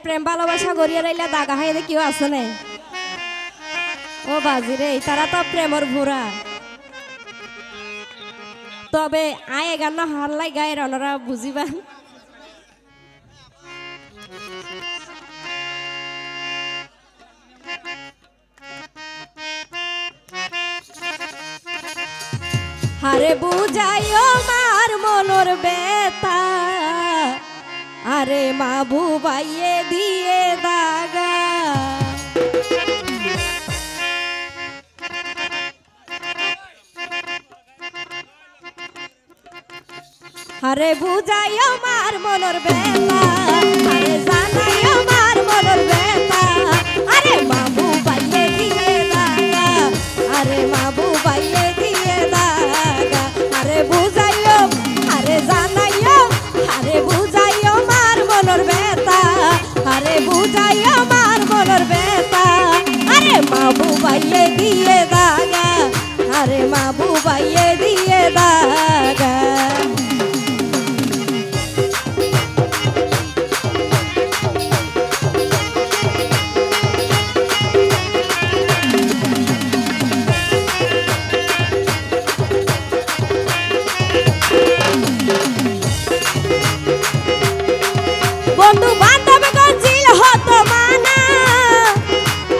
প্রেম ভালোবাসা গড়িয়ে রইলে দাগা হাই কেউ আছে না ও বাজি রে তারা তো প্রেমর ভুরা তবে আয় গান হারলাই গায়ের অনরা বুঝিবা হারে বুঝাইও মার মনর বেতা আরে মা বুবাইয়ে দিয়ে দাগা আরে বুঝাইও মার মনর বেতা আরে জানাইও মার মনর বেতা আরে মা বুবাইয়ে দিয়ে দাগা আরে মা বুবাইয়ে দিয়ে দাগা আরে বুঝাইও আরে জানাইও আরে বুঝাইও মার মনর বেতা আরে বুঝাইও মার মনর বেতা আরে মা বুবাইয়ে দিয়ে দাগা আরে মা বুবাইয়ে দিয়ে দাগা বন্ধু বান্ধব গজিল হত মানা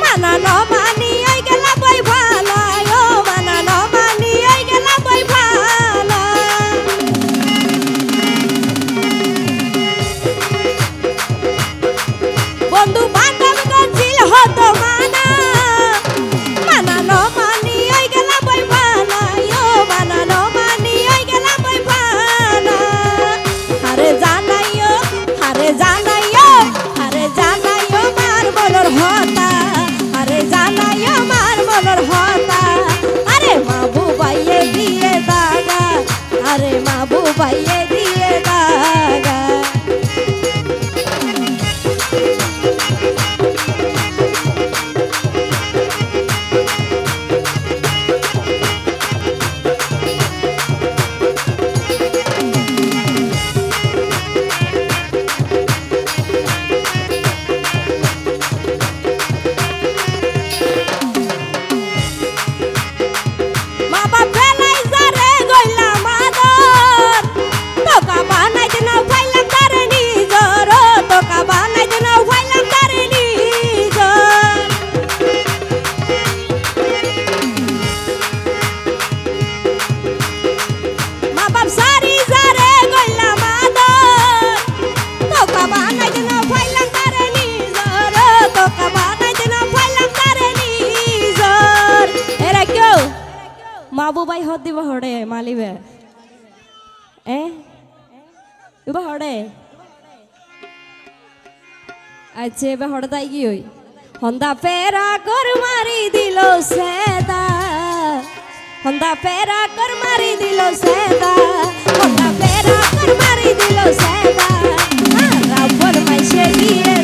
মানা ন মানি ওই গেলা বই ভালা ও মানা ন মানি ওই গেলা বই ভালা বন্ধু বান্ধব গজিল হত মানা মানা ন মানি ওই গেলা বই ভালা ও মানা ন মানি ওই গেলা বই ভালা আরে জানাইও আরে জানাইও মার মনর হতা আরে জানাইও মার মনর হতা আরে মা বুবাইয়ে দিয়ে দাগা আরে মা বুবাইয়ে দিয়ে দাগা মা বুবাই হদ দিব হড়ে মালিবে এবার হড়ে আচ্ছা এবার হড়ে তাই কি হই হন্দা পেরা কর মারি দিল সেদা হন্দা পেরা কর মারি দিল সেদা হন্দা পেরা কর মারি দিল সেদা রাবণ মাইসে দিয়ে